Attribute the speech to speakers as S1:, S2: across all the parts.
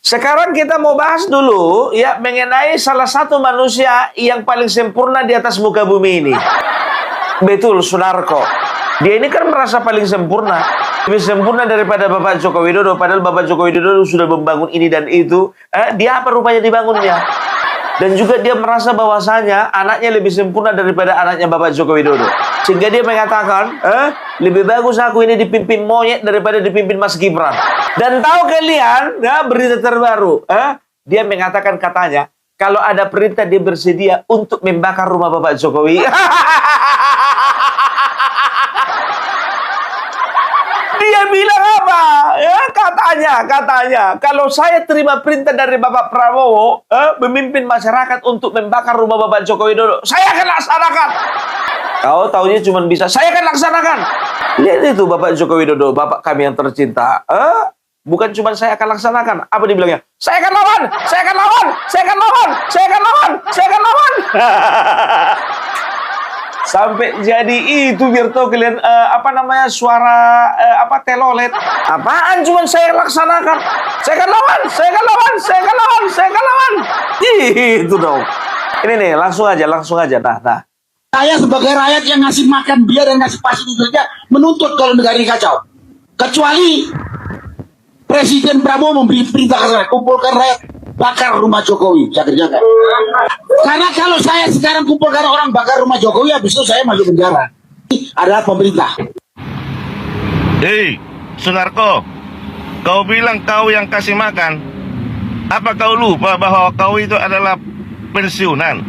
S1: Sekarang kita mau bahas dulu ya mengenai salah satu manusia yang paling sempurna di atas muka bumi ini. Betul, Sunarko. Dia ini kan merasa paling sempurna. Lebih sempurna daripada Bapak Joko Widodo. Padahal Bapak Joko Widodo sudah membangun ini dan itu. Dia apa rupanya dibangunnya? Dan juga dia merasa bahwasanya anaknya lebih sempurna daripada anaknya Bapak Joko Widodo. Sehingga dia mengatakan, lebih bagus aku ini dipimpin monyet daripada dipimpin Mas Gibran. Dan tahu kalian, berita terbaru, dia mengatakan katanya, kalau ada perintah dia bersedia untuk membakar rumah Bapak Jokowi. Dia bilang apa? Ya, katanya, kalau saya terima perintah dari Bapak Prabowo, memimpin masyarakat untuk membakar rumah Bapak Joko Widodo, saya akan laksanakan. Kau taunya cuma bisa, saya akan laksanakan. Lihat itu Bapak Joko Widodo, Bapak kami yang tercinta. Bukan cuma saya akan laksanakan. Apa dibilangnya? Saya akan lawan, saya akan lawan, saya akan lawan, saya akan lawan, saya akan lawan. Sampai jadi itu biar tahu kalian suara telolet. Apaan cuma saya laksanakan. Saya akan lawan, saya akan lawan, saya akan lawan, saya akan lawan. Itu dong. Ini nih, langsung aja. Nah.
S2: Saya sebagai rakyat yang ngasih makan dia dan ngasih fasilitas saja menuntut kalau negara ini kacau. Kecuali Presiden Prabowo memberi perintah ke saya, kumpulkan rakyat, bakar rumah Jokowi. Jaga-jaga. Karena kalau saya sekarang kumpulkan orang bakar rumah Jokowi, habis itu saya masuk penjara. Ini adalah pemerintah.
S3: Hei, Sunarko, kau bilang kau yang kasih makan. Apa kau lupa bahwa kau itu adalah pensiunan?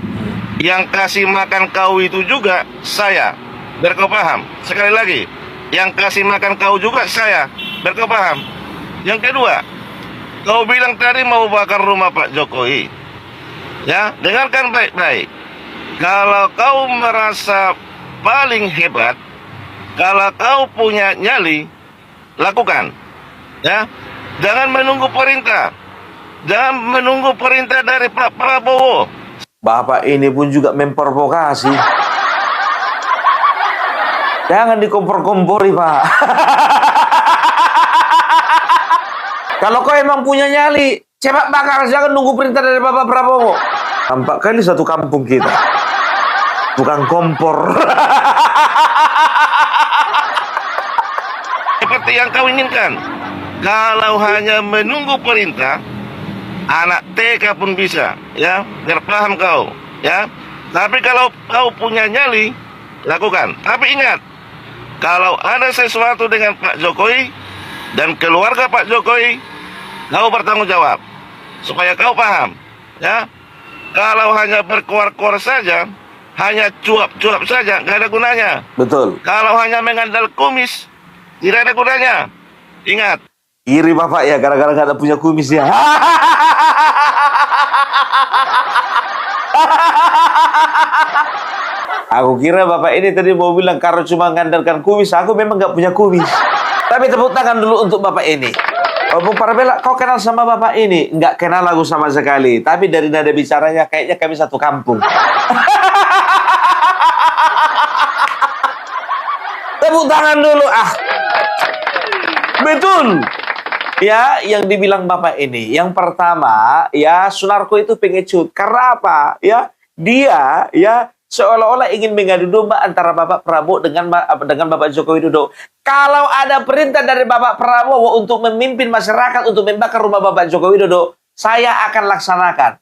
S3: Yang kasih makan kau itu juga saya. Biar kau paham. Sekali lagi, yang kasih makan kau juga saya. Biar kau paham. Yang kedua, kau bilang tadi mau bakar rumah Pak Jokowi. Ya, dengarkan baik-baik. Kalau kau merasa paling hebat, kalau kau punya nyali, lakukan. Ya, jangan menunggu perintah. Jangan menunggu perintah dari Pak Prabowo.
S1: Bapak ini pun juga memprovokasi. Jangan dikompor-kompori, Pak. Kalau kau emang punya nyali, cepat bakar, jangan nunggu perintah dari Bapak Prabowo. Tampak kali satu kampung kita. Bukan kompor.
S3: Seperti yang kau inginkan. Kalau hanya menunggu perintah, anak TK pun bisa, ya, biar paham kau, ya. Tapi kalau kau punya nyali, lakukan. Tapi ingat, kalau ada sesuatu dengan Pak Jokowi dan keluarga Pak Jokowi, kau bertanggung jawab. Supaya kau paham, ya. Kalau hanya berkuar-kuar saja, hanya cuap-cuap saja, nggak ada gunanya.
S1: Betul.
S3: Kalau hanya mengandal kumis, tidak ada gunanya. Ingat.
S1: Iri Bapak ya, gara-gara gak ada punya kumis ya. Aku kira Bapak ini tadi mau bilang karena cuma mengandalkan kumis, aku memang gak punya kumis. Tapi tepuk tangan dulu untuk Bapak ini. Bung Parabella, kau kenal sama Bapak ini? Nggak kenal lagu sama sekali. Tapi dari nada bicaranya kayaknya kami satu kampung. Tepuk tangan dulu. Betul. Ya, yang dibilang Bapak ini. Yang pertama, ya Sunarko itu pengecut. Karena apa? Ya, dia ya seolah-olah ingin mengadu domba antara Bapak Prabowo dengan Bapak Joko Widodo. Kalau ada perintah dari Bapak Prabowo untuk memimpin masyarakat untuk membakar rumah Bapak Joko Widodo, saya akan laksanakan.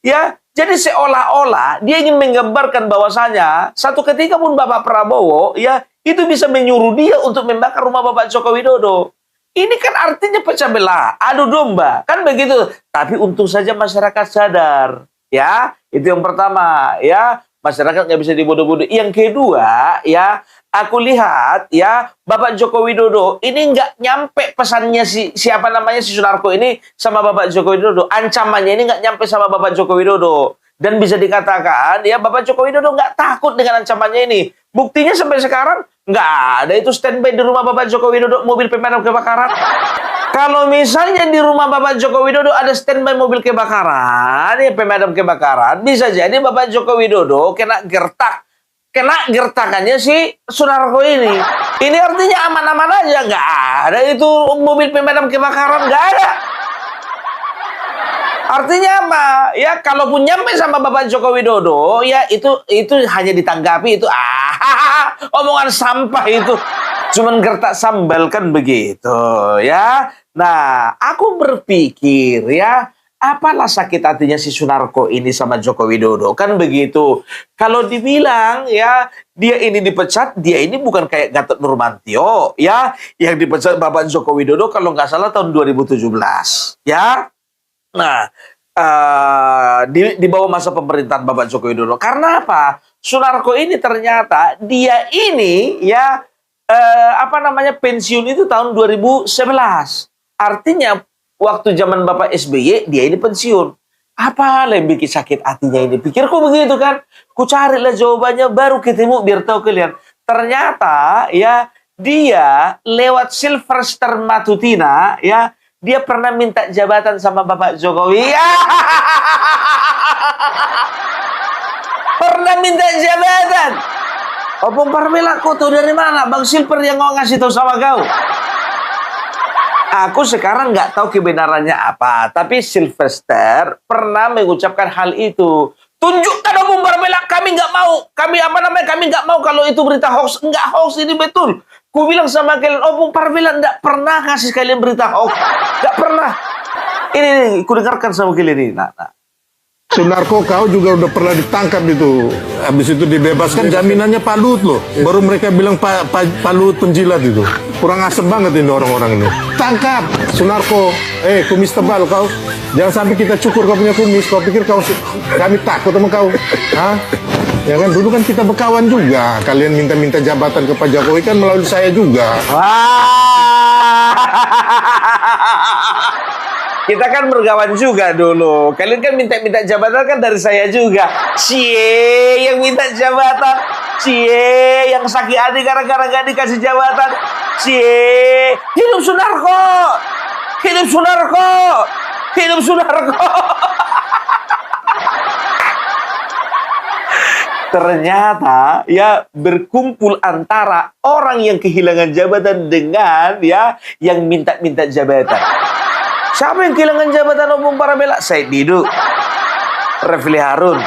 S1: Ya, jadi seolah-olah dia ingin menggambarkan bahwasanya satu ketika pun Bapak Prabowo ya itu bisa menyuruh dia untuk membakar rumah Bapak Joko Widodo. Ini kan artinya pecah belah, adu domba, kan begitu. Tapi untung saja masyarakat sadar, ya. Itu yang pertama, ya. Masyarakat nggak bisa dibodoh-bodoh. Yang kedua, ya, aku lihat, ya, Bapak Joko Widodo ini nggak nyampe pesannya si Sunarko ini sama Bapak Joko Widodo. Ancamannya ini nggak nyampe sama Bapak Joko Widodo. Dan bisa dikatakan, ya, Bapak Joko Widodo nggak takut dengan ancamannya ini. Buktinya sampai sekarang nggak ada itu standby di rumah Bapak Joko Widodo mobil pemadam kebakaran. Kalau misalnya di rumah Bapak Joko Widodo ada standby mobil kebakaran, ya pemadam kebakaran, bisa jadi Bapak Joko Widodo kena gertakannya si Sunarko ini. Ini artinya aman-aman aja, nggak ada itu mobil pemadam kebakaran, nggak ada. Artinya apa? Ya, kalaupun nyampe sama Bapak Joko Widodo, ya itu hanya ditanggapi itu omongan sampah itu. Cuman gertak sambal kan begitu, ya. Nah, aku berpikir ya, apalah sakit hatinya si Sunarko ini sama Joko Widodo, kan begitu. Kalau dibilang ya, dia ini dipecat, dia ini bukan kayak Gatot Nurmantio, ya, yang dipecat Bapak Joko Widodo kalau nggak salah tahun 2017, ya. Nah, di bawah masa pemerintahan Bapak Joko Widodo. Karena apa? Sunarko ini ternyata dia ini ya pensiun itu tahun 2011. Artinya waktu zaman Bapak SBY dia ini pensiun. Apa yang bikin sakit hatinya ini? Pikirku begitu kan. Ku carilah jawabannya baru ketemu biar tahu kalian. Ternyata ya dia lewat Sylvester Matutina ya, dia pernah minta jabatan sama Bapak Jokowi. Pernah minta jabatan. Opung Parmela, kau tahu dari mana? Bang Silver yang mau ngasih tahu sama kau. Aku sekarang nggak tahu kebenarannya apa. Tapi Sylvester pernah mengucapkan hal itu. Tunjukkan Opung Parmela, kami nggak mau. Kami nggak mau kalau itu berita hoax. Nggak hoax, ini betul. Ku bilang sama kalian, Opung Parmela nggak pernah kasih kalian berita hoax. Nggak pernah. Ini, ku dengarkan sama kalian ini. Nah.
S4: Sunarko, kau juga udah pernah ditangkap itu. Habis itu dibebaskan, jaminannya Pak Luhut loh. Baru mereka bilang Pak Luhut penjilat itu. Kurang asem banget ini orang-orang ini. Tangkap Sunarko. Kumis tebal kau. Jangan sampai kita cukur kau punya kumis. Kau pikir kami takut sama kau? Hah? Ya kan, dulu kan kita berkawan juga. Kalian minta-minta jabatan ke Pak Jokowi kan melalui saya juga.
S1: Kita kan berkawan juga dulu. Kalian kan minta-minta jabatan kan dari saya juga. Cie yang minta jabatan. Cie yang sakit hati gara-gara gak dikasih jabatan. Cie, hidup Sunarko. Hidup Sunarko. Hidup Sunarko. Ternyata ya berkumpul antara orang yang kehilangan jabatan dengan ya yang minta-minta jabatan. Siapa yang kehilangan jabatan Opung Parmela? Said Didu, Refli Harun,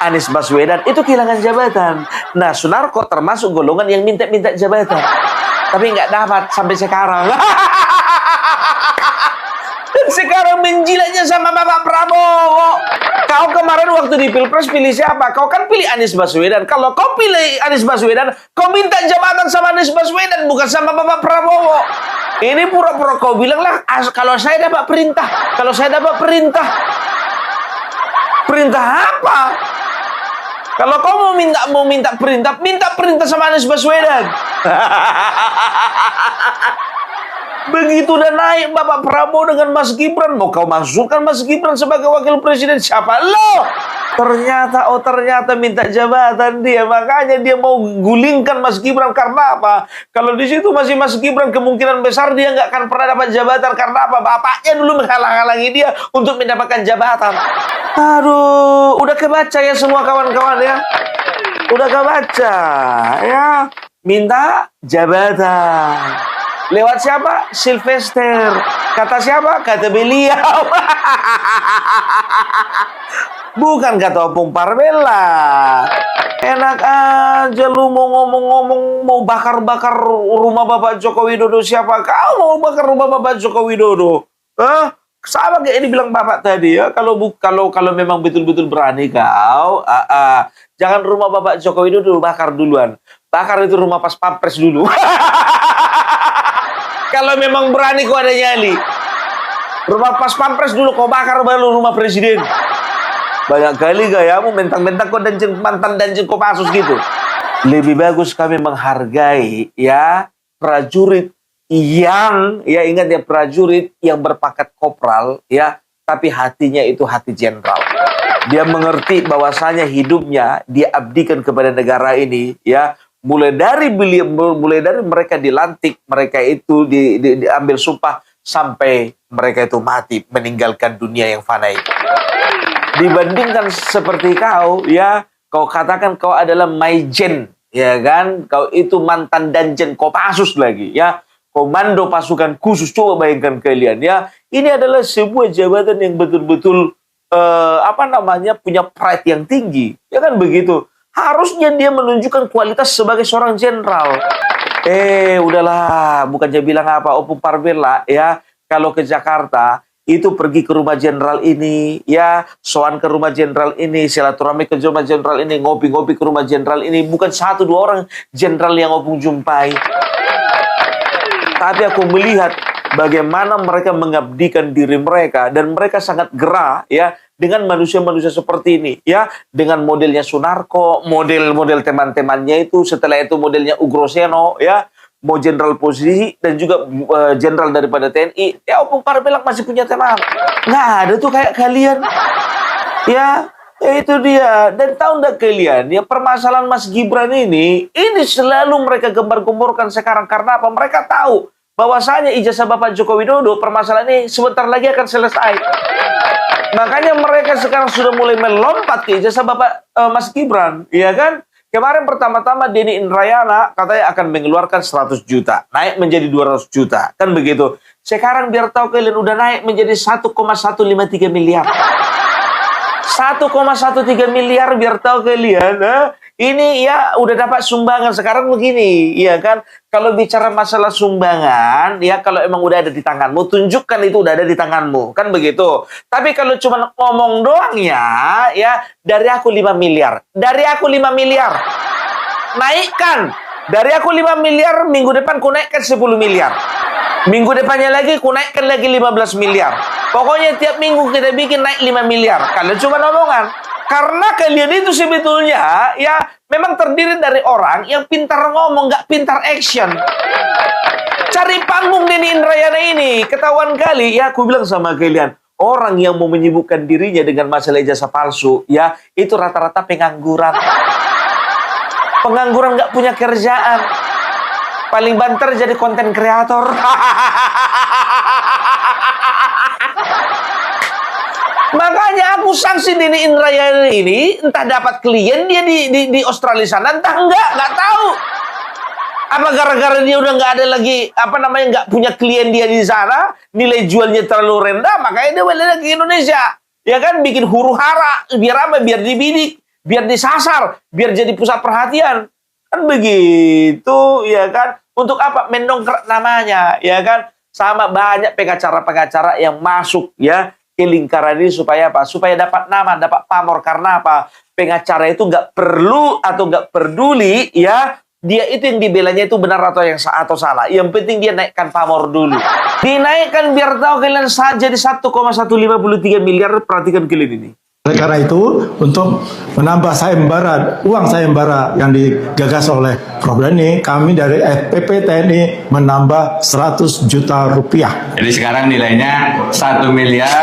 S1: Anies Baswedan itu kehilangan jabatan. Nah, Sunarko termasuk golongan yang minta-minta jabatan, tapi nggak dapat sampai sekarang. Dan sekarang menjilatnya sama Bapak Prabowo. Kau kemarin waktu di Pilpres pilih siapa? Kau kan pilih Anies Baswedan. Kalau kau pilih Anies Baswedan, kau minta jabatan sama Anies Baswedan, bukan sama Bapak Prabowo. Ini pura-pura kau bilang lah, kalau saya dapat perintah. Kalau saya dapat perintah. Perintah apa? Kalau kau mau minta perintah sama Anies Baswedan. Begitu udah naik Bapak Prabowo dengan Mas Gibran, mau kau masukkan Mas Gibran sebagai wakil presiden, siapa lo? Ternyata minta jabatan dia, makanya dia mau gulingkan Mas Gibran. Karena apa? Kalau di situ masih Mas Gibran, kemungkinan besar dia nggak akan pernah dapat jabatan. Karena apa? Bapaknya dulu menghalang-halangi dia untuk mendapatkan jabatan. Aduh, udah kebaca ya semua kawan-kawan ya. Udah kebaca ya. Minta jabatan. Lewat siapa? Sylvester. Kata siapa? Kata beliau. Bukan kata Opung Parmela. Enak aja lu mau ngomong-ngomong, mau bakar-bakar rumah Bapak Joko Widodo. Siapa kau mau bakar rumah Bapak Joko Widodo? Sama kayak ini bilang Bapak tadi ya. Kalau memang betul-betul berani kau, jangan rumah Bapak Joko Widodo bakar duluan. Bakar itu rumah Pas Pampres dulu. Kalau memang berani kau ada nyali, rumah Pas Pampres dulu kau bakar, baru rumah presiden. Banyak kali gayamu mentang-mentang kau mantan danjen Kopassus gitu. Lebih bagus kami menghargai ya prajurit yang ya, ingat ya, prajurit yang berpangkat kopral ya, tapi hatinya itu hati jenderal. Dia mengerti bahwasanya hidupnya dia abdikan kepada negara ini ya. Mulai dari mereka dilantik, mereka itu diambil sumpah sampai mereka itu mati meninggalkan dunia yang fana itu. Dibandingkan seperti kau ya, kau katakan kau adalah Maijen ya kan, kau itu mantan danjen Kopassus lagi ya, komando pasukan khusus. Coba bayangkan kalian ya, ini adalah sebuah jabatan yang betul-betul punya pride yang tinggi. Ya kan begitu. Harusnya dia menunjukkan kualitas sebagai seorang jenderal. Udahlah, bukannya bilang apa, Opung Parbella ya, kalau ke Jakarta itu pergi ke rumah jenderal ini, ya, soan ke rumah jenderal ini, silaturahmi ke rumah jenderal ini, ngopi-ngopi ke rumah jenderal ini, bukan 1-2 orang jenderal yang Opung jumpai. Tapi aku melihat bagaimana mereka mengabdikan diri mereka dan mereka sangat gerah ya dengan manusia-manusia seperti ini ya, dengan modelnya Sunarko, model-model teman-temannya itu, setelah itu modelnya Ugroseno ya, mau jenderal posisi dan juga jenderal daripada TNI. Ya Opung Parbella masih punya teman. Nggak ada tuh kayak kalian. Ya itu dia. Dan tahu nggak kalian, ya permasalahan Mas Gibran ini selalu mereka gembar-gemborkan sekarang. Karena apa? Mereka tahu bahwasanya ijazah Bapak Joko Widodo, permasalahan ini sebentar lagi akan selesai. Makanya mereka sekarang sudah mulai melompat ke ijazah Bapak Mas Gibran, ya kan? Kemarin pertama-tama Denny Indrayana katanya akan mengeluarkan 100 juta, naik menjadi 200 juta, kan begitu. Sekarang biar tahu kalian udah naik menjadi 1,153 miliar. 1,13 miliar biar tahu kalian. Ini ya udah dapat sumbangan. Sekarang begini, ya kan? Kalau bicara masalah sumbangan, ya kalau emang udah ada di tanganmu, tunjukkan itu udah ada di tanganmu, kan begitu. Tapi kalau cuma ngomong doang ya dari aku 5 miliar. Dari aku 5 miliar. Naikkan. Dari aku 5 miliar, minggu depan ku naikkan 10 miliar. Minggu depannya lagi ku naikkan lagi 15 miliar. Pokoknya tiap minggu kita bikin naik 5 miliar. Kalian cuma omongan. Karena kalian itu sebetulnya ya memang terdiri dari orang yang pintar ngomong, nggak pintar action. Cari panggung Denny Indrayana ini, ketahuan kali ya. Aku bilang sama kalian, orang yang mau menyibukkan dirinya dengan masalah ijazah palsu, ya itu rata-rata pengangguran. Pengangguran nggak punya kerjaan. Paling banter jadi konten kreator. Makanya aku sanksi Denny Indrayana ini, entah dapat klien dia di Australia sana, entah nggak tahu. Apa gara-gara dia udah nggak ada lagi, nggak punya klien dia di sana, nilai jualnya terlalu rendah, makanya dia balik lagi ke Indonesia. Ya kan, bikin huru-hara, biar apa? Biar dibidik, biar disasar, biar jadi pusat perhatian. Kan begitu, ya kan? Untuk apa? Mendongkrak namanya, ya kan? Sama banyak pengacara-pengacara yang masuk, ya, ke lingkaran ini supaya apa? Supaya dapat nama, dapat pamor. Karena apa? Pengacara itu nggak perlu atau nggak peduli, ya, dia itu yang dibelanya itu benar atau salah. Yang penting dia naikkan pamor dulu. Dinaikkan biar tahu kalian saja di 1,153 miliar. Perhatikan kalian ini.
S5: Oleh karena itu, untuk menambah sayembara, uang sayembara yang digagas oleh Prof. Denny, kami dari FPP TNI menambah 100 juta rupiah.
S6: Jadi sekarang nilainya 1 miliar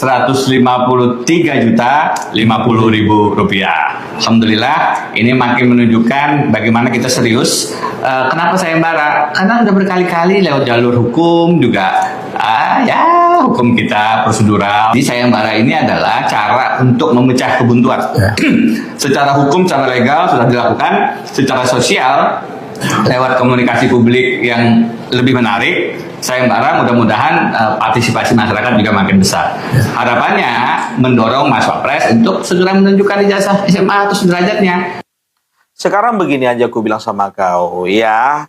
S6: 153 juta 50 ribu rupiah. Alhamdulillah, ini makin menunjukkan bagaimana kita serius. Kenapa sayembara? Karena udah berkali-kali lewat jalur hukum juga. Hukum kita prosedural. Jadi sayembara ini adalah cara untuk memecah kebuntuan. Secara hukum, secara legal sudah dilakukan. Secara sosial, lewat komunikasi publik yang lebih menarik, sayembara mudah-mudahan partisipasi masyarakat juga makin besar. Harapannya mendorong Mas Wapres untuk segera menunjukkan ijazah SMA atau sederajatnya.
S1: Sekarang begini aja aku bilang sama kau, ya.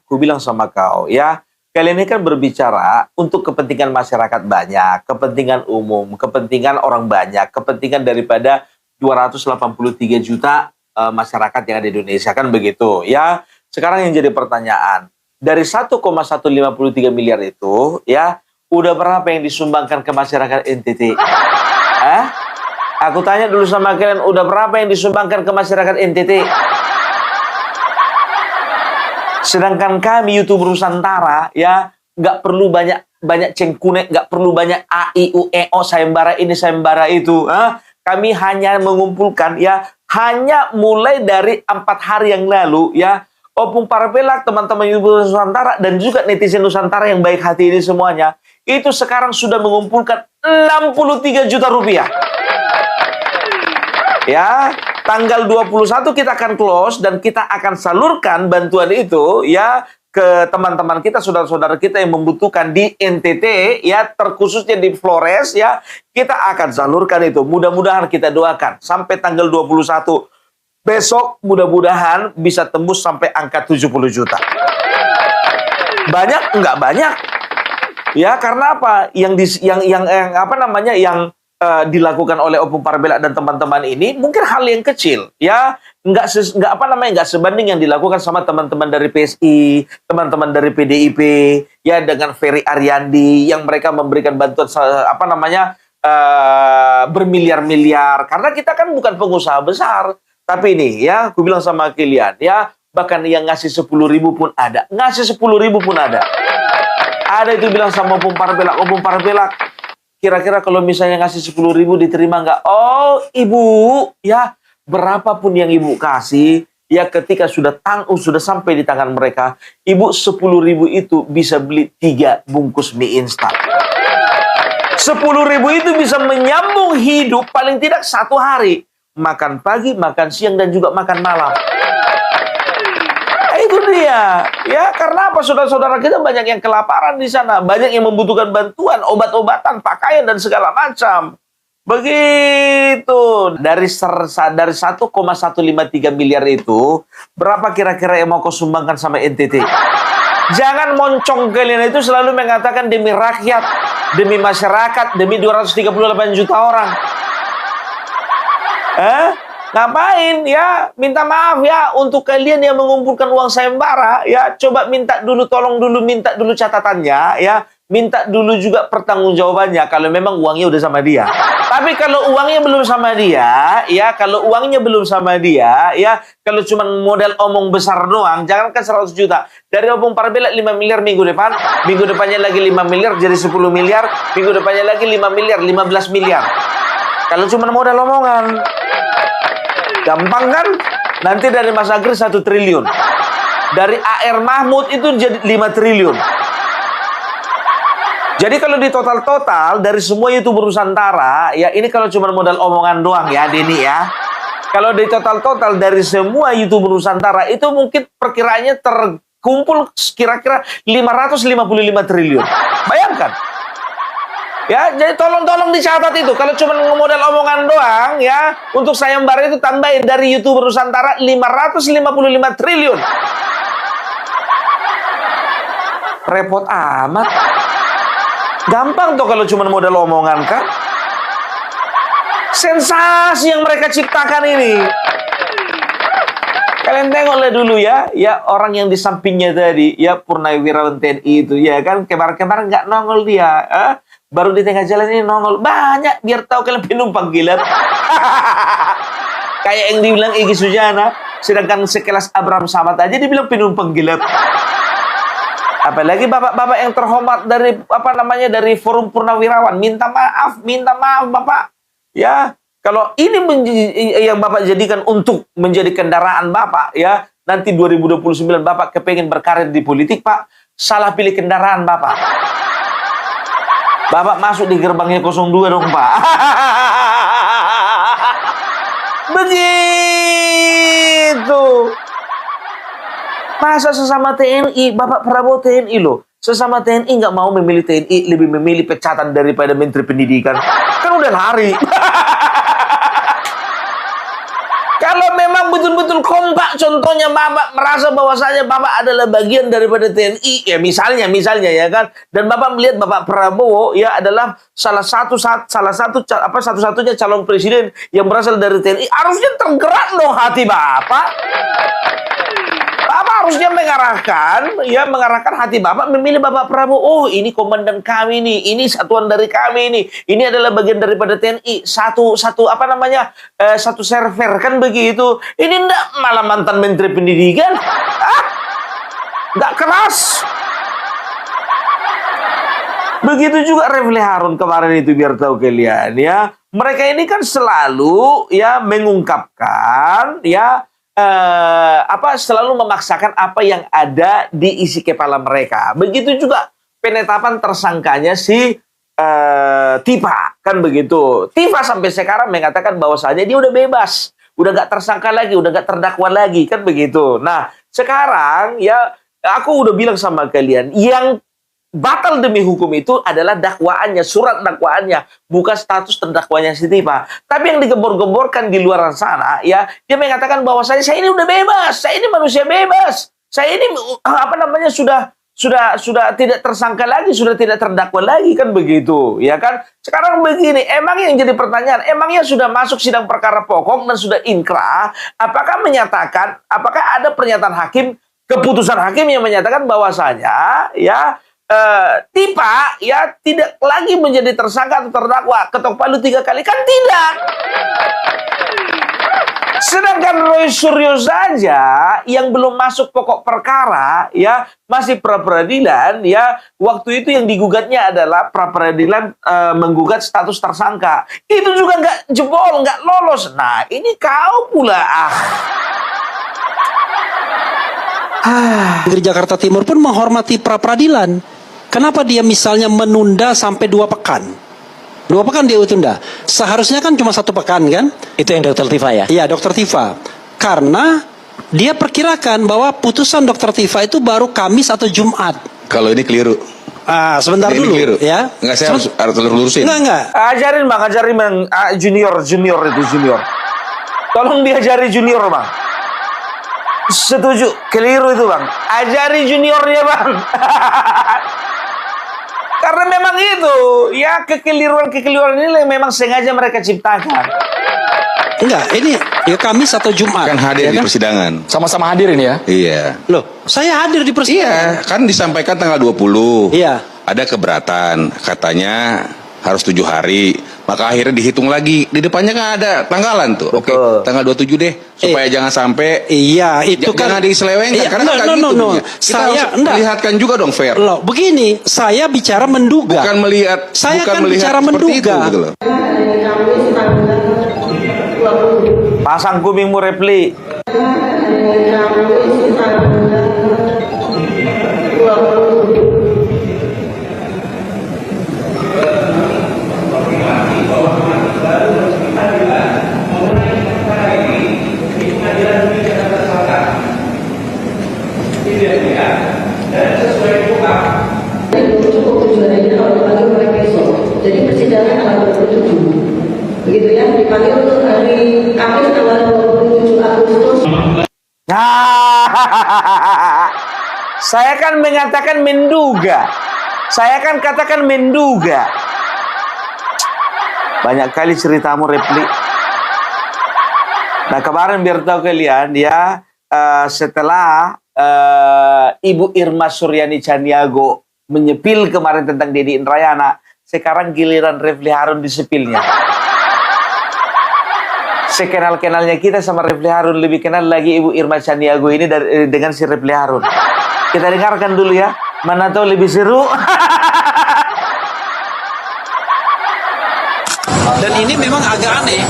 S1: Kalian ini kan berbicara untuk kepentingan masyarakat banyak, kepentingan umum, kepentingan orang banyak, kepentingan daripada 283 juta masyarakat yang ada di Indonesia, kan begitu, ya. Sekarang yang jadi pertanyaan, dari 1,153 miliar itu, ya, udah berapa yang disumbangkan ke masyarakat NTT? Aku tanya dulu sama kalian, udah berapa yang disumbangkan ke masyarakat NTT? Sedangkan kami YouTuber Nusantara, ya, nggak perlu banyak cengkunek, nggak perlu banyak A, I, U, E, O, sayembara ini, sayembara itu. Kami hanya mengumpulkan, ya, hanya mulai dari 4 hari yang lalu, ya, Opung Parbella, teman-teman YouTuber Nusantara, dan juga netizen Nusantara yang baik hati ini semuanya, itu sekarang sudah mengumpulkan 63 juta rupiah. Ya, tanggal 21 kita akan close dan kita akan salurkan bantuan itu, ya, ke teman-teman kita, saudara-saudara kita yang membutuhkan di NTT, ya, terkhususnya di Flores, ya, kita akan salurkan itu. Mudah-mudahan kita doakan sampai tanggal 21 besok, mudah-mudahan bisa tembus sampai angka 70 juta. Banyak? Enggak banyak. Ya, karena apa? Yang dilakukan oleh Opung Parbelak dan teman-teman ini mungkin hal yang kecil, ya, nggak sebanding yang dilakukan sama teman-teman dari PSI, teman-teman dari PDIP, ya, dengan Ferry Aryandi yang mereka memberikan bantuan bermiliar-miliar, karena kita kan bukan pengusaha besar. Tapi ini, ya, aku bilang sama kalian, ya, bahkan yang ngasih 10.000 pun ada, ngasih 10.000 pun ada. Ada itu bilang sama Opung Parbelak, kira-kira kalau misalnya ngasih 10.000 diterima nggak? Oh, ibu, ya, berapapun yang ibu kasih, ya, ketika sudah sampai di tangan mereka, ibu 10.000 itu bisa beli 3 bungkus mie instan. 10.000 itu bisa menyambung hidup paling tidak 1 hari. Makan pagi, makan siang, dan juga makan malam. Itu dia, ya, karena apa, saudara-saudara kita banyak yang kelaparan di sana, banyak yang membutuhkan bantuan, obat-obatan, pakaian, dan segala macam. Begitu. Dari 1,153 miliar itu, berapa kira-kira yang mau kau sumbangkan sama NTT? Jangan moncong kalian itu selalu mengatakan demi rakyat, demi masyarakat, demi 238 juta orang. Ngapain, ya? Minta maaf, ya, untuk kalian yang mengumpulkan uang sayembara, ya, coba tolong dulu minta dulu catatannya, ya, minta dulu juga pertanggungjawabannya kalau memang uangnya udah sama dia. Tapi kalau uangnya belum sama dia, ya, kalau cuma modal omong besar doang, jangankan 100 juta. Dari Opung Parbelak 5 miliar minggu depan, minggu depannya lagi 5 miliar jadi 10 miliar, minggu depannya lagi 5 miliar, 15 miliar. Kalau cuma modal omongan, gampang kan? Nanti dari Mas Agri 1 triliun. Dari AR Mahmud itu jadi 5 triliun. Jadi kalau di total-total dari semua YouTuber Nusantara, ya, ini kalau cuma modal omongan doang, ya, Denny, ya. Kalau di total-total dari semua YouTuber Nusantara itu mungkin perkiraannya terkumpul kira-kira 555 triliun. Bayangkan. Ya, jadi tolong dicatat itu. Kalau cuma modal omongan doang, ya, untuk sayembara itu tambahin dari YouTuber Nusantara 555 triliun. Repot amat. Gampang tuh kalau cuma modal omongan, kan? Sensasi yang mereka ciptakan ini. Kalian tengoklah dulu, ya, orang yang di sampingnya tadi, ya, Purnawirawan TNI itu, ya kan, kemarin nggak nongol dia, baru di tengah jalan ini nongol banyak, biar tahu kalian penumpang gelap. Kayak yang dibilang Egy Sujana, sedangkan sekelas Abraham Samad aja dibilang penumpang gelap. Apalagi bapak-bapak yang terhormat dari Forum Purnawirawan, minta maaf Bapak. Ya, kalau ini yang Bapak jadikan untuk menjadi kendaraan Bapak, ya, nanti 2029 Bapak kepengen berkarir di politik, Pak, salah pilih kendaraan Bapak. Bapak masuk di gerbangnya 02 dong, Pak. Begitu. Masa sesama TNI, Bapak Prabowo TNI loh. Sesama TNI nggak mau memilih TNI, lebih memilih pecatan daripada Menteri Pendidikan. Kan udah lari. Kalau memang betul-betul kompak, contohnya Bapak merasa bahwasanya Bapak adalah bagian daripada TNI, ya, misalnya ya kan, dan Bapak melihat Bapak Prabowo, ya, adalah satu-satunya calon presiden yang berasal dari TNI, harusnya tergerak dong hati Bapak. Bapak harusnya mengarahkan hati Bapak memilih Bapak Prabowo. Oh, ini komandan kami nih, ini satuan dari kami nih, ini adalah bagian daripada TNI, satu server, kan begitu. Ini enggak malah mantan Menteri Pendidikan, enggak keras. Begitu juga Refli Harun kemarin itu, biar tahu kalian, ya, mereka ini kan selalu, ya, mengungkapkan, ya, selalu memaksakan apa yang ada di isi kepala mereka. Begitu juga penetapan tersangkanya si Tifa, kan begitu. Tifa sampai sekarang mengatakan bahwasanya dia udah bebas, udah gak tersangka lagi, udah gak terdakwa lagi, kan begitu. Nah, sekarang, ya, Aku udah bilang sama kalian, yang batal demi hukum itu adalah dakwaannya, surat dakwaannya, bukan status terdakwanya Siti Tifa. Tapi yang digembor-gemborkan di luar sana, ya, dia mengatakan bahwa saya ini udah bebas, saya ini manusia bebas, saya ini sudah tidak tersangka lagi, sudah tidak terdakwa lagi, kan begitu, ya kan? Sekarang begini, emang yang jadi pertanyaan, emangnya sudah masuk sidang perkara pokok dan sudah inkrah, apakah ada pernyataan hakim, keputusan hakim yang menyatakan bahwasanya, ya, Tifa, ya, tidak lagi menjadi tersangka atau terdakwa, ketok palu 3 kali, kan tidak. Sedangkan Roy Suryo saja yang belum masuk pokok perkara, ya, masih pra-peradilan, ya, waktu itu yang digugatnya adalah pra-peradilan menggugat status tersangka. Itu juga nggak jebol, nggak lolos. Nah, ini kau pula
S7: Negeri Jakarta Timur pun menghormati pra-peradilan. Kenapa dia misalnya menunda sampai 2 pekan? 2 pekan dia tunda. Seharusnya kan cuma 1 pekan kan?
S8: Itu yang Dr. Tifa ya?
S7: Iya, Dr. Tifa. Karena dia perkirakan bahwa putusan Dr. Tifa itu baru Kamis atau Jumat.
S9: Kalau ini keliru.
S7: Sebentar
S9: Ini
S7: dulu
S9: keliru.
S7: ya.
S9: Enggak, saya harus lurusin.
S7: Enggak.
S1: ajarin bang, junior itu junior. Tolong diajari junior bang. Setuju, keliru itu bang. Ajari juniornya bang. Karena memang itu, ya, kekeliruan ini memang sengaja mereka ciptakan.
S7: Enggak, ini ya Kamis atau Jumat.
S9: Kan hadir
S7: ya
S9: di
S7: kan?
S9: persidangan.
S8: Sama-sama hadir ini ya?
S9: Iya.
S7: Loh, saya hadir di persidangan.
S9: Iya, kan disampaikan tanggal 20.
S7: Iya.
S9: Ada keberatan, katanya harus 7 hari. Maka akhirnya dihitung lagi. Di depannya kan ada tanggalan tuh. Oke, tanggal 27 deh. Supaya jangan sampai.
S7: Iya, itu kan.
S9: Jangan diselewengkan.
S7: Iya,
S9: karena nggak gitu. Kita harus melihatkan juga dong fair.
S7: Loh, begini, saya bicara menduga.
S9: Bukan melihat.
S7: Saya
S9: bukan
S7: kan
S9: melihat
S7: bicara
S9: seperti
S7: menduga.
S9: itu, gitu loh.
S1: Pasang kupingmu repli.
S10: Jadi persidangan tanggal 27, begitu ya, dipanggil untuk hari Kamis tanggal 27 Agustus.
S1: Saya kan mengatakan menduga. Saya kan katakan menduga. Banyak kali ceritamu replik. Nah, kemarin biar tahu kalian, ya, setelah Ibu Irma Suryani Caniago menyepil kemarin tentang Dedi Indrayana, sekarang giliran Refli Harun disepilnya. Sekenal-kenalnya kita sama Refli Harun, lebih kenal lagi Ibu Irma Caniago ini dengan si Refli Harun. Kita dengarkan dulu ya, mana tahu lebih seru.
S7: Dan ini memang agak aneh,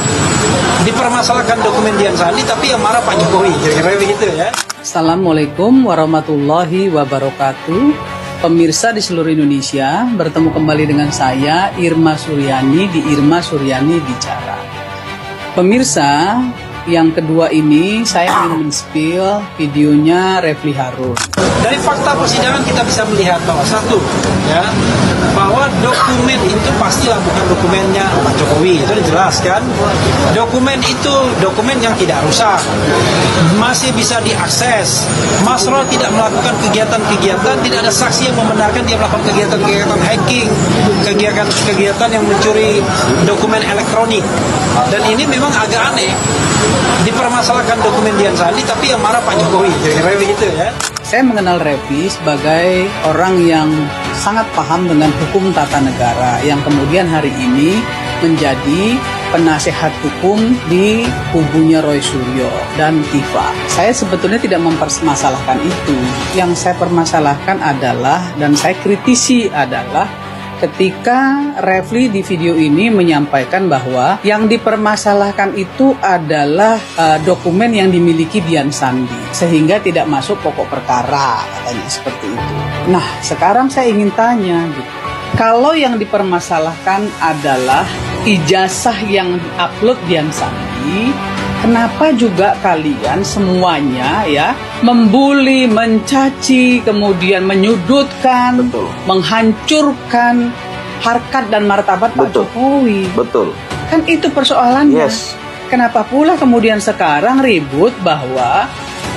S7: dipermasalahkan dokumen Dian Sandi tapi yang marah Pak Jokowi, kira-kira begitu ya.
S11: Assalamualaikum warahmatullahi wabarakatuh. Pemirsa di seluruh Indonesia, bertemu kembali dengan saya Irma Suryani di Irma Suryani Bicara. Pemirsa, yang kedua ini saya ingin men-spill videonya Refli Harun.
S7: Dari fakta persidangan kita bisa melihat bahwa satu, ya, bahwa dokumen itu pastilah bukan dokumennya Pak Jokowi, itu dijelaskan. Dokumen itu dokumen yang tidak rusak, masih bisa diakses. Mas Roy tidak melakukan kegiatan-kegiatan, tidak ada saksi yang membenarkan dia melakukan kegiatan-kegiatan hacking, kegiatan yang mencuri dokumen elektronik. Dan ini memang agak aneh, dipermasalahkan dokumen Dian Sandi tapi yang marah Pak Jokowi, kira-kira begitu ya.
S11: Saya mengenal Refli sebagai orang yang sangat paham dengan hukum tata negara, yang kemudian hari ini menjadi penasehat hukum di kubunya Roy Suryo dan Tifa. Saya sebetulnya tidak mempermasalahkan itu. Yang saya permasalahkan adalah, dan saya kritisi adalah, ketika Refli di video ini menyampaikan bahwa yang dipermasalahkan itu adalah dokumen yang dimiliki Dian Sandi, sehingga tidak masuk pokok perkara, katanya seperti itu. Nah, sekarang saya ingin tanya gitu. Kalau yang dipermasalahkan adalah ijazah yang diupload Dian Sandi, Kenapa juga kalian semuanya ya membuli, mencaci, kemudian menyudutkan, menghancurkan harkat dan martabat Pak Jokowi?
S1: Betul.
S11: Kan itu persoalannya.
S1: Yes.
S11: Kenapa pula kemudian sekarang ribut bahwa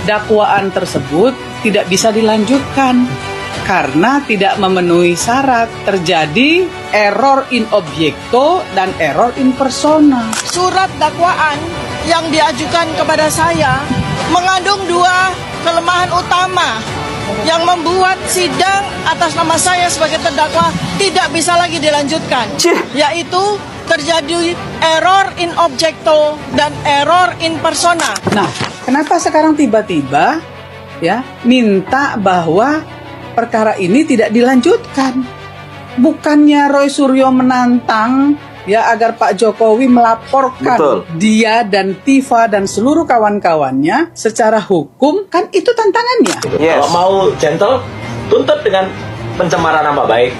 S11: dakwaan tersebut tidak bisa dilanjutkan karena tidak memenuhi syarat, terjadi error in objecto dan error in persona.
S12: Surat dakwaan yang diajukan kepada saya mengandung dua kelemahan utama yang membuat sidang atas nama saya sebagai terdakwa tidak bisa lagi dilanjutkan, yaitu terjadi error in objecto dan error in persona.
S11: Nah, kenapa sekarang tiba-tiba ya minta bahwa perkara ini tidak dilanjutkan? Bukannya Roy Suryo menantang ya agar Pak Jokowi melaporkan dia dan Tifa dan seluruh kawan-kawannya secara hukum, kan itu tantangannya.
S13: Kalau mau gentle, tuntut dengan pencemaran nama baik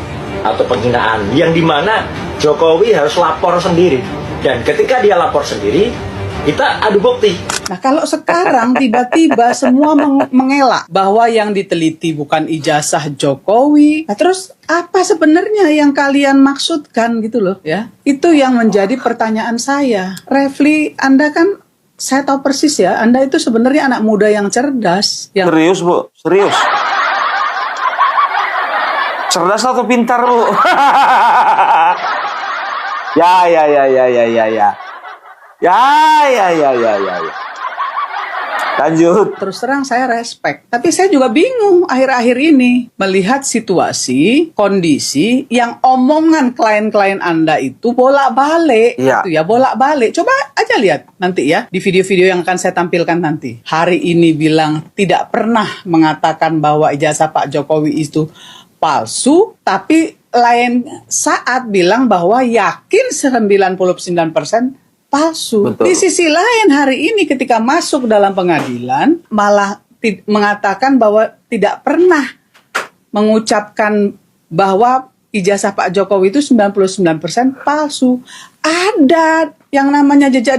S13: atau penghinaan yang dimana Jokowi harus lapor sendiri, dan ketika dia lapor sendiri kita adu bukti.
S11: Nah, kalau sekarang tiba-tiba semua mengelak bahwa yang diteliti bukan ijazah Jokowi. Nah, terus apa sebenarnya yang kalian maksudkan gitu loh ya? Itu yang menjadi pertanyaan saya. Refli, Anda kan saya tahu persis ya, Anda itu sebenarnya anak muda yang cerdas.
S1: Serius, Bu? Serius? Cerdas atau pintar, Bu? Ya. Lanjut.
S11: Terus terang saya respect. Tapi saya juga bingung akhir-akhir ini melihat situasi, kondisi yang omongan klien-klien Anda itu bolak-balik. Gitu ya, bolak-balik. Coba aja lihat nanti ya di video-video yang akan saya tampilkan nanti. Hari ini bilang tidak pernah mengatakan bahwa ijazah Pak Jokowi itu palsu, tapi lain saat bilang bahwa yakin 99% palsu. Di sisi lain hari ini ketika masuk dalam pengadilan malah mengatakan bahwa tidak pernah mengucapkan bahwa ijazah Pak Jokowi itu 99% palsu. Ada yang namanya jejak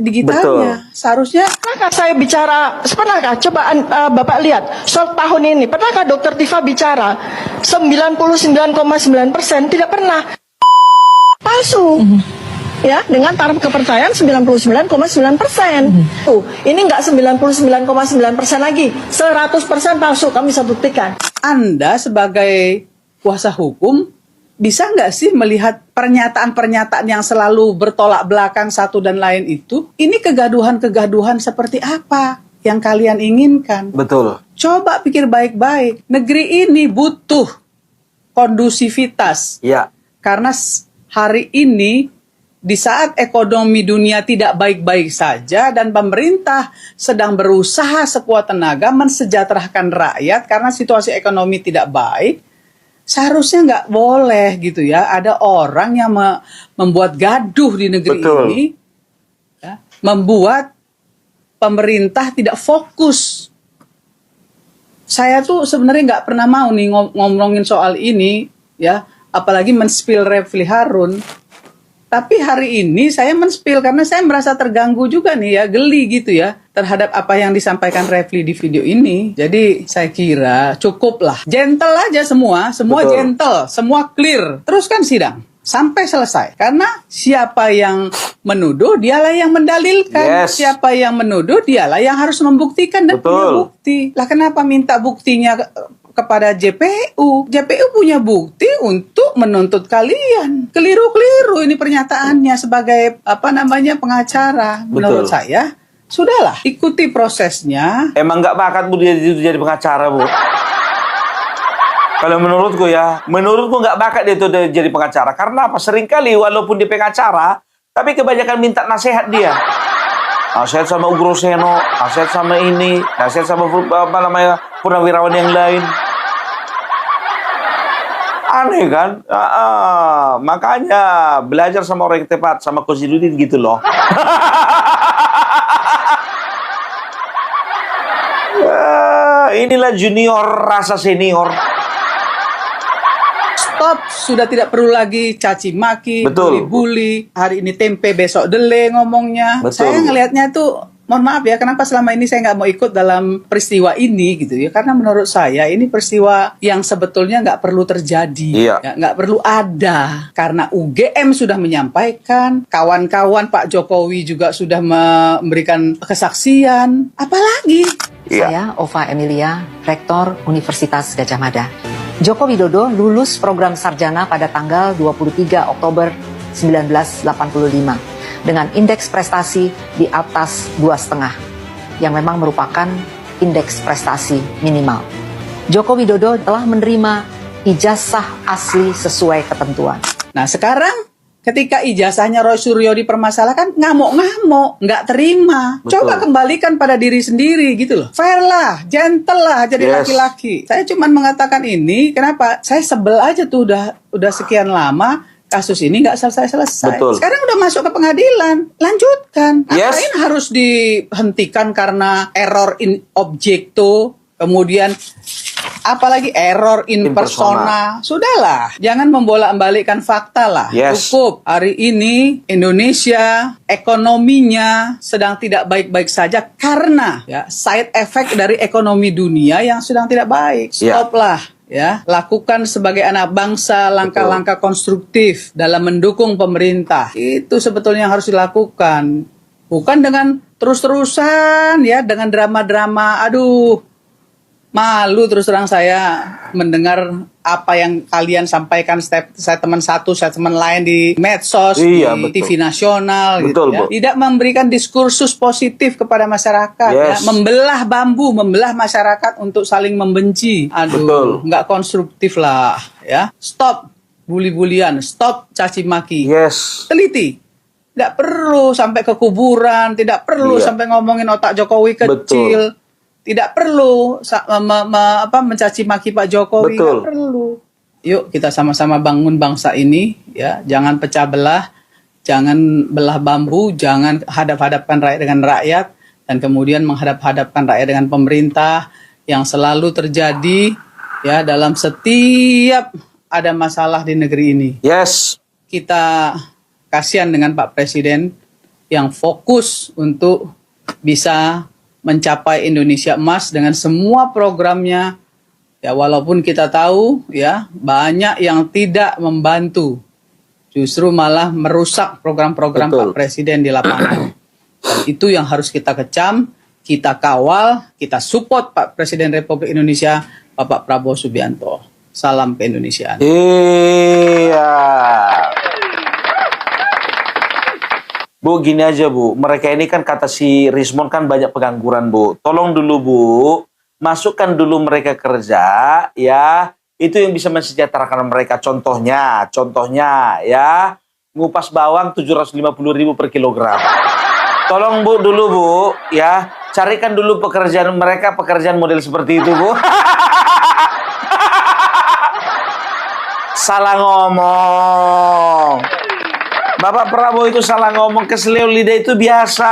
S11: digitalnya. Seharusnya
S12: pernahkah saya bicara, pernahkah coba Bapak lihat soal tahun ini, pernahkah Dr. Tifa bicara 99,9% tidak pernah palsu. Ya, dengan taraf kepercayaan 99,9%. Ini enggak 99,9% lagi, 100% palsu, kami bisa buktikan.
S11: Anda sebagai kuasa hukum bisa nggak sih melihat pernyataan-pernyataan yang selalu bertolak belakang satu dan lain itu? Ini kegaduhan-kegaduhan seperti apa yang kalian inginkan?
S1: Betul.
S11: Coba pikir baik-baik. Negeri ini butuh kondusivitas.
S1: Ya.
S11: Karena hari ini di saat ekonomi dunia tidak baik-baik saja dan pemerintah sedang berusaha sekuat tenaga mensejahterakan rakyat karena situasi ekonomi tidak baik, seharusnya nggak boleh gitu ya ada orang yang membuat gaduh di negeri ini, ya, membuat pemerintah tidak fokus. Saya tuh sebenarnya nggak pernah mau nih ngomongin soal ini ya, apalagi men-spill Refli Harun. Tapi hari ini saya men-spill karena saya merasa terganggu juga nih ya, geli gitu ya terhadap apa yang disampaikan Refli di video ini. Jadi saya kira cukuplah. Gentle aja semua gentle, semua clear. Teruskan sidang sampai selesai. Karena siapa yang menuduh dialah yang mendalilkan. Siapa yang menuduh dialah yang harus membuktikan dan punya bukti. Lah kenapa minta buktinya kepada JPU? JPU punya bukti untuk menuntut kalian. Keliru-keliru ini pernyataannya sebagai pengacara. Menurut saya sudahlah, ikuti prosesnya.
S1: Emang nggak bakat Bu dia jadi pengacara, Bu. Kalau menurutku nggak bakat dia itu jadi pengacara. Karena apa? Seringkali walaupun dia pengacara, tapi kebanyakan minta nasihat dia. Nasihat sama Ugroseno, nasihat sama ini, nasihat sama purnawirawan yang lain. Aneh kan? Makanya belajar sama orang yang tepat, sama Konstitusi gitu loh. Inilah junior rasa senior.
S11: Stop, sudah tidak perlu lagi caci maki, bully-bully. Hari ini tempe, besok dele ngomongnya. Saya ngelihatnya tuh mohon maaf ya, kenapa selama ini saya nggak mau ikut dalam peristiwa ini gitu ya? Karena menurut saya ini peristiwa yang sebetulnya nggak perlu terjadi, ya, nggak perlu ada. Karena UGM sudah menyampaikan, kawan-kawan Pak Jokowi juga sudah memberikan kesaksian, apalagi?
S14: Saya Ova Emilia, Rektor Universitas Gadjah Mada. Joko Widodo lulus program sarjana pada tanggal 23 Oktober 1985 dengan indeks prestasi di atas 2,5 yang memang merupakan indeks prestasi minimal. Joko Widodo telah menerima ijazah asli sesuai ketentuan.
S11: Nah sekarang ketika ijazahnya Roy Suryo dipermasalahkan, ngamuk-ngamuk, nggak terima.
S1: Betul.
S11: Coba kembalikan pada diri sendiri gitu loh. Fair lah, gentle lah jadi laki-laki. Saya cuma mengatakan ini, kenapa? Saya sebel aja tuh udah sekian lama kasus ini nggak selesai-selesai.
S1: Betul.
S11: Sekarang udah masuk ke pengadilan, lanjutkan. Ngapain harus dihentikan karena error in objecto, kemudian apalagi error in persona. Sudahlah, jangan membolak-balikkan fakta lah. Cukup. Hari ini Indonesia ekonominya sedang tidak baik-baik saja karena ya side effect dari ekonomi dunia yang sedang tidak baik. Stoplah. Ya, lakukan sebagai anak bangsa langkah-langkah konstruktif dalam mendukung pemerintah. Itu sebetulnya yang harus dilakukan. Bukan dengan terus-terusan ya, dengan drama-drama. Aduh, malu terus terang saya mendengar apa yang kalian sampaikan statement satu, statement lain di medsos, di TV nasional gitu ya. Tidak memberikan diskursus positif kepada masyarakat ya. Membelah bambu, membelah masyarakat untuk saling membenci. Aduh, nggak konstruktif lah ya. Stop bully-bulian, stop caci maki. Teliti. Tidak perlu sampai ke kuburan, tidak perlu sampai ngomongin otak Jokowi kecil. Tidak perlu mencaci maki Pak Jokowi, tidak perlu. Yuk kita sama-sama bangun bangsa ini, ya. Jangan pecah belah, jangan belah bambu, jangan hadap-hadapkan rakyat dengan rakyat, dan kemudian menghadap-hadapkan rakyat dengan pemerintah yang selalu terjadi, ya, dalam setiap ada masalah di negeri ini. Kita kasihan dengan Pak Presiden yang fokus untuk bisa mencapai Indonesia Emas dengan semua programnya, ya, walaupun kita tahu ya banyak yang tidak membantu, justru malah merusak program-program Pak Presiden di lapangan. Dan itu yang harus kita kecam, kita kawal, kita support Pak Presiden Republik Indonesia, Bapak Prabowo Subianto. Salam keindonesiaan.
S1: Bu, gini aja Bu, mereka ini kan kata si Rismon kan banyak pengangguran Bu. Tolong dulu Bu, masukkan dulu mereka kerja, ya. Itu yang bisa mensejahterakan mereka. Contohnya ya, ngupas bawang 750.000 per kilogram. Tolong Bu dulu Bu, ya, carikan dulu pekerjaan mereka, pekerjaan model seperti itu Bu. Salah ngomong. Bapak Prabowo itu salah ngomong, keselio lidah itu biasa.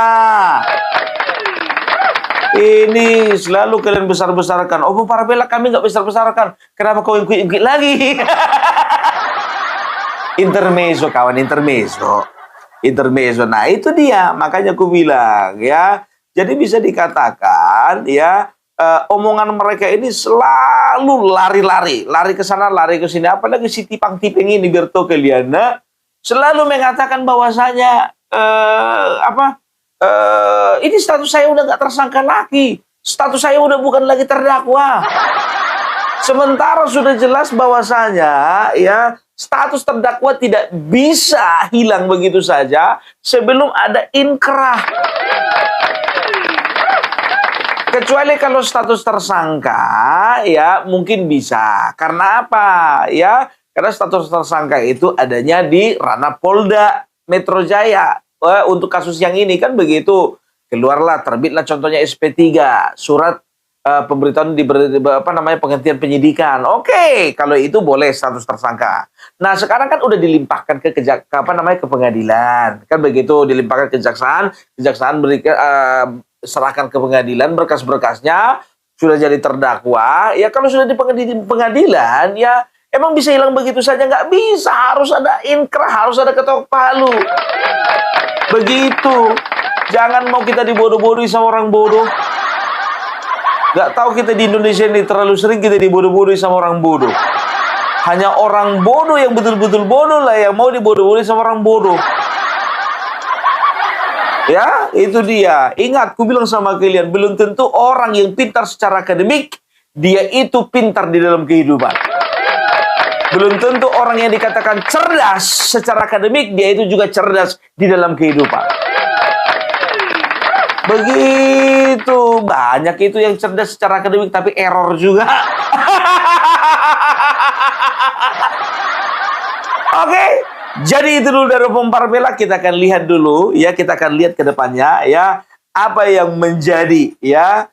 S1: Ini selalu kalian besar-besarkan. Oh, Bu Parabella kami nggak besar-besarkan. Kenapa kau ingkit-ingkit lagi? Intermezzo kawan, intermezzo. Nah itu dia, makanya aku bilang ya. Jadi bisa dikatakan ya, omongan mereka ini selalu lari ke sana, lari ke sini. Apalagi si tipang-tiping ini biar tahu kalian, selalu mengatakan bahwasanya ini status saya udah nggak tersangka lagi, status saya udah bukan lagi terdakwa. Sementara sudah jelas bahwasanya ya status terdakwa tidak bisa hilang begitu saja sebelum ada inkrah. Kecuali kalau status tersangka ya mungkin bisa. Karena apa? Ya karena status tersangka itu adanya di ranah Polda Metro Jaya. Untuk kasus yang ini kan begitu. Keluarlah, terbitlah contohnya SP3, surat pemberitahuan penghentian penyidikan. Oke, kalau itu boleh status tersangka. Nah, sekarang kan udah dilimpahkan ke pengadilan. Kan begitu, dilimpahkan ke kejaksaan serahkan ke pengadilan berkas-berkasnya, sudah jadi terdakwa. Ya kalau sudah di pengadilan ya emang bisa hilang begitu saja? Nggak bisa, harus ada inkrah, harus ada ketok palu. Begitu. Jangan mau kita dibodoh-bodohi sama orang bodoh. Gak tahu kita di Indonesia ini terlalu sering kita dibodoh-bodohi sama orang bodoh. Hanya orang bodoh yang betul-betul bodoh lah yang mau dibodoh-bodohi sama orang bodoh. Ya, itu dia. Ingat, ku bilang sama kalian, belum tentu orang yang pintar secara akademik, dia itu pintar di dalam kehidupan. Belum tentu orang yang dikatakan cerdas secara akademik, dia itu juga cerdas di dalam kehidupan. Begitu. Banyak itu yang cerdas secara akademik, tapi error juga. Oke. Jadi itu dulu dari Pembela. Kita akan lihat dulu ya, kita akan lihat ke depannya ya apa yang menjadi ya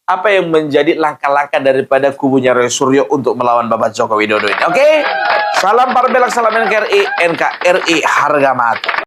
S1: apa yang menjadi langkah-langkah daripada kubunya Roy Suryo untuk melawan Bapak Joko Widodo ini. Oke? Salam Pembela, salam NKRI, NKRI harga mati.